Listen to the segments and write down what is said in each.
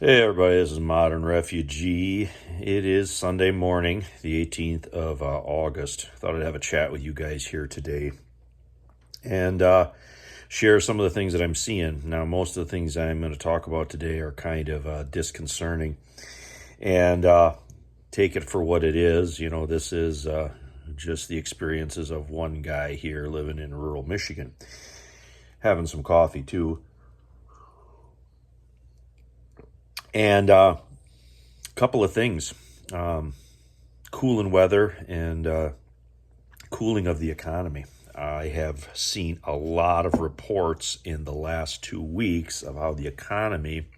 Hey everybody, this is Modern Refugee. It is Sunday morning, the 18th of August. Thought I'd have a chat with you guys here today and share some of the things that I'm seeing. Now, most of the things I'm going to talk about today are kind of disconcerting, and take it for what it is. This is just the experiences of one guy here living in rural Michigan, having some coffee too. And a couple of things. Cooling weather and cooling of the economy. I have seen a lot of reports in the last 2 weeks of how the economy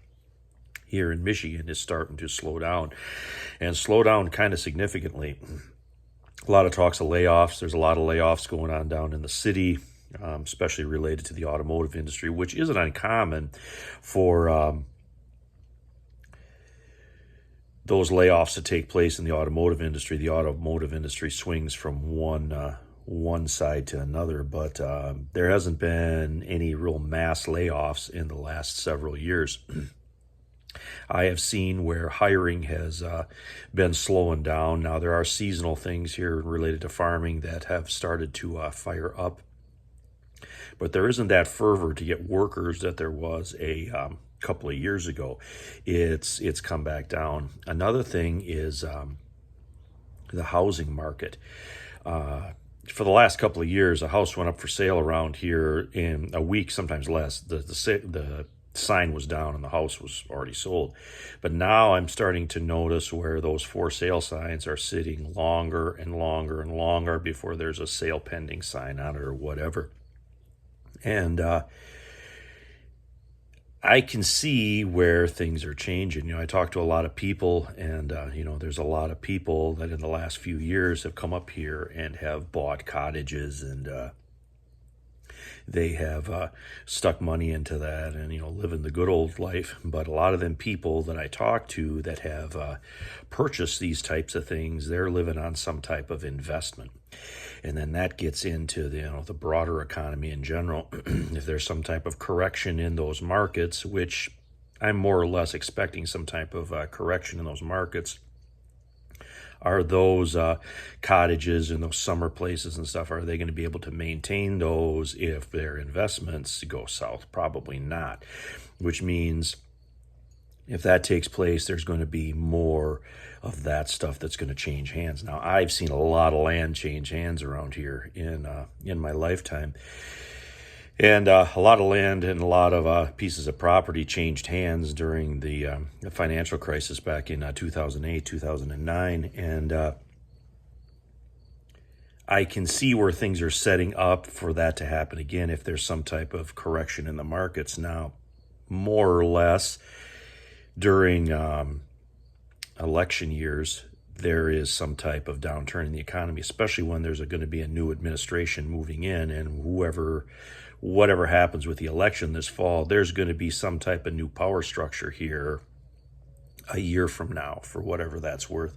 here in Michigan is starting to slow down, and slow down kind of significantly. A lot of talks of layoffs. There's a lot of layoffs going on down in the city, especially related to the automotive industry, which isn't uncommon for those layoffs that take place in the automotive industry. The automotive industry swings from one side to another, but there hasn't been any real mass layoffs in the last several years. I have seen where hiring has been slowing down. Now, there are seasonal things here related to farming that have started to fire up, but there isn't that fervor to get workers that there was a couple of years ago. It's come back down. Another thing is the housing market. For the last couple of years, a house went up for sale around here in a week, sometimes less. The sign was down and the house was already sold. But now I'm starting to notice where those for sale signs are sitting longer and longer and longer before there's a sale pending sign on it or whatever. And I can see where things are changing. I talk to a lot of people, and there's a lot of people that in the last few years have come up here and have bought cottages, and they have stuck money into that and living the good old life. But a lot of them people that I talk to that have purchased these types of things, they're living on some type of investment. And then that gets into the broader economy in general. If there's some type of correction in those markets, which I'm more or less expecting some type of correction in those markets, are those cottages and those summer places and stuff, are they going to be able to maintain those if their investments go south? Probably not, which means if that takes place, there's going to be more of that stuff that's going to change hands. Now, I've seen a lot of land change hands around here in my lifetime, and a lot of land and a lot of pieces of property changed hands during the financial crisis back in 2008, 2009, and I can see where things are setting up for that to happen again if there's some type of correction in the markets. Now, more or less, during election years, there is some type of downturn in the economy, especially when there's going to be a new administration moving in, and whatever happens with the election this fall, there's going to be some type of new power structure here a year from now, for whatever that's worth.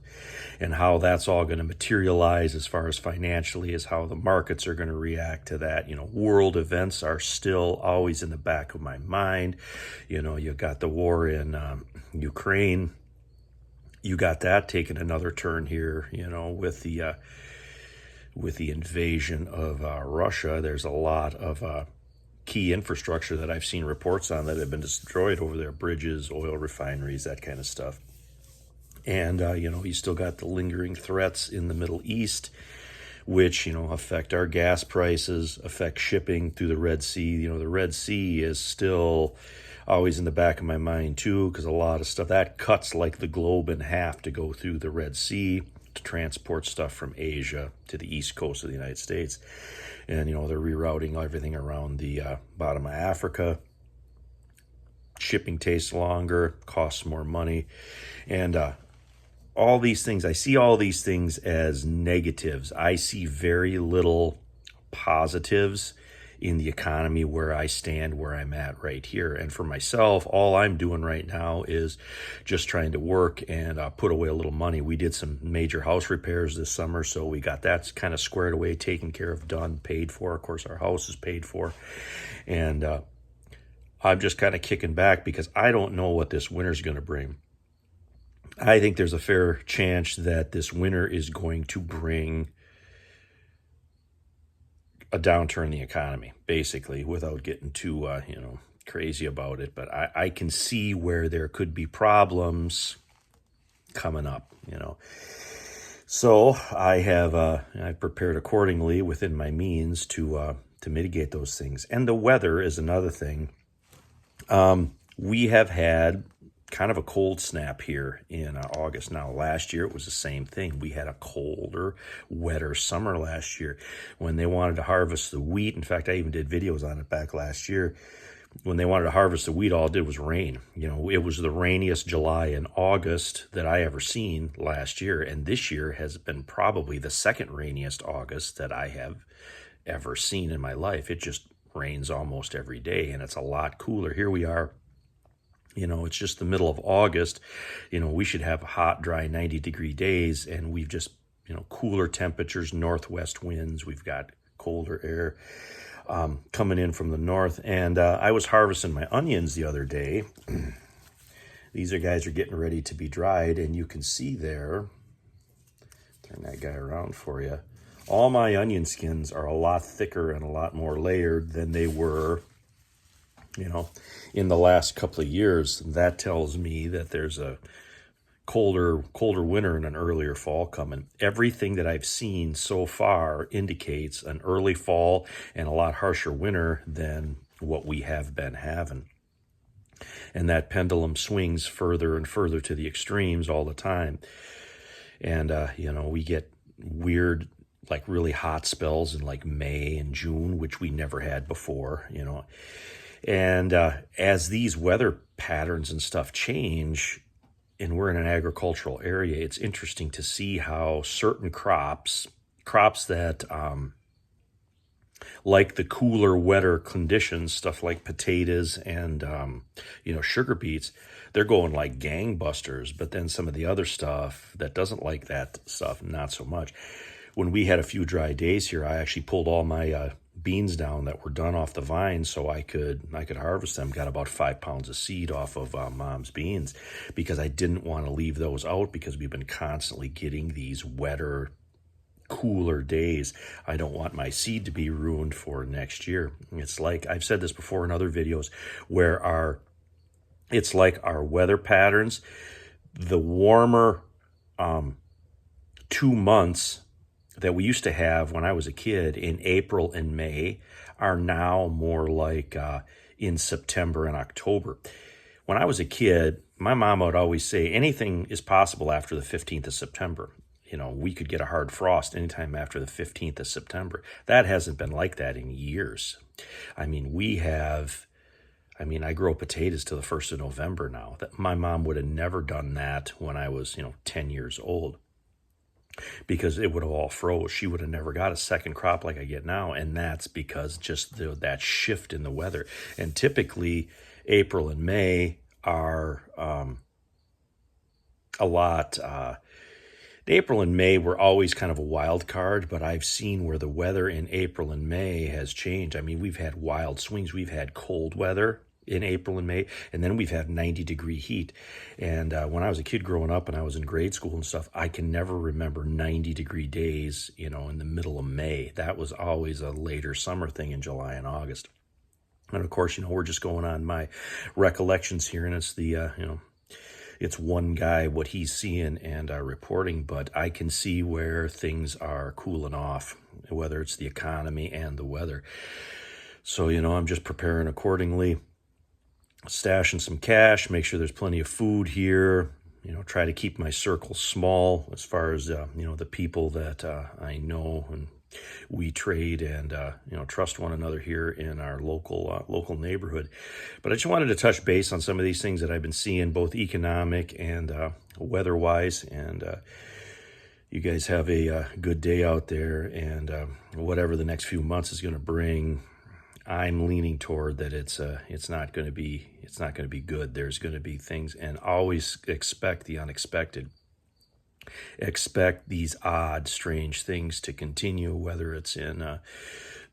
And how that's all going to materialize as far as financially is how the markets are going to react to that. World events are still always in the back of my mind. You got the war in Ukraine. You got that taking another turn here, with the invasion of Russia. There's a lot of key infrastructure that I've seen reports on that have been destroyed over there: bridges, oil refineries, that kind of stuff. And you still got the lingering threats in the Middle East, which affect our gas prices, affect shipping through the Red Sea. The Red Sea is still always in the back of my mind too, because a lot of stuff that cuts like the globe in half to go through the Red Sea to transport stuff from Asia to the east coast of the United States. And they're rerouting everything around the bottom of Africa. Shipping takes longer, costs more money, and all these things, I see all these things as negatives. I see very little positives in the economy where I stand, where I'm at right here. And for myself, all I'm doing right now is just trying to work and put away a little money. We did some major house repairs this summer, so we got that kind of squared away, taken care of, done, paid for. Of course, our house is paid for. And I'm just kind of kicking back because I don't know what this winter's going to bring. I think there's a fair chance that this winter is going to bring a downturn in the economy, basically, without getting too, crazy about it. But I can see where there could be problems coming up. So I have I prepared accordingly within my means to mitigate those things. And the weather is another thing. We have had kind of a cold snap here in August. Now, last year it was the same thing. We had a colder, wetter summer last year when they wanted to harvest the wheat. In fact, I even did videos on it back last year. When they wanted to harvest the wheat, all it did was rain. It was the rainiest July and August that I ever seen last year. And this year has been probably the second rainiest August that I have ever seen in my life. It just rains almost every day, and it's a lot cooler. Here we are. It's just the middle of August. We should have hot, dry, 90-degree days, and we've just, cooler temperatures, northwest winds. We've got colder air coming in from the north. And I was harvesting my onions the other day. These guys are getting ready to be dried, and you can see there, turn that guy around for you, all my onion skins are a lot thicker and a lot more layered than they were in the last couple of years. That tells me that there's a colder winter and an earlier fall coming. Everything that I've seen so far indicates an early fall and a lot harsher winter than what we have been having. And that pendulum swings further and further to the extremes all the time. And, we get weird, like really hot spells in like May and June, which we never had before, And as these weather patterns and stuff change, and we're in an agricultural area, it's interesting to see how certain crops that like the cooler, wetter conditions, stuff like potatoes and, sugar beets, they're going like gangbusters. But then some of the other stuff that doesn't like that stuff, not so much. When we had a few dry days here, I actually pulled all my beans down that were done off the vine so I could harvest them. Got about 5 pounds of seed off of Mom's beans because I didn't want to leave those out because we've been constantly getting these wetter, cooler days. I don't want my seed to be ruined for next year. It's like, I've said this before in other videos, where it's like our weather patterns, the warmer 2 months that we used to have when I was a kid in April and May are now more like in September and October. When I was a kid, my mom would always say anything is possible after the 15th of September. We could get a hard frost anytime after the 15th of September. That hasn't been like that in years. I grow potatoes till the 1st of November now. My mom would have never done that when I was, 10 years old, because it would have all froze. She would have never got a second crop like I get now, and that's because just that shift in the weather. And typically, April and May are a lot. April and May were always kind of a wild card, but I've seen where the weather in April and May has changed. We've had wild swings. We've had cold weather in April and May, and then we've had 90-degree heat. And when I was a kid growing up and I was in grade school and stuff, I can never remember 90-degree days, in the middle of May. That was always a later summer thing in July and August. And of course, we're just going on my recollections here, and it's the, it's one guy, what he's seeing and reporting, but I can see where things are cooling off, whether it's the economy and the weather. So, I'm just preparing accordingly, stashing some cash, make sure there's plenty of food here, try to keep my circle small as far as, the people that I know and we trade and, trust one another here in our local neighborhood. But I just wanted to touch base on some of these things that I've been seeing, both economic and weather-wise. And you guys have a good day out there. And whatever the next few months is going to bring, I'm leaning toward that it's not going to be good. There's going to be things, and always expect the unexpected. expect these odd, strange things to continue, whether it's in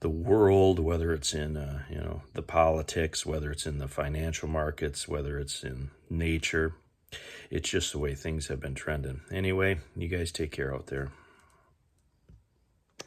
the world, whether it's in the politics, whether it's in the financial markets, whether it's in nature. It's just the way things have been trending. Anyway, you guys take care out there.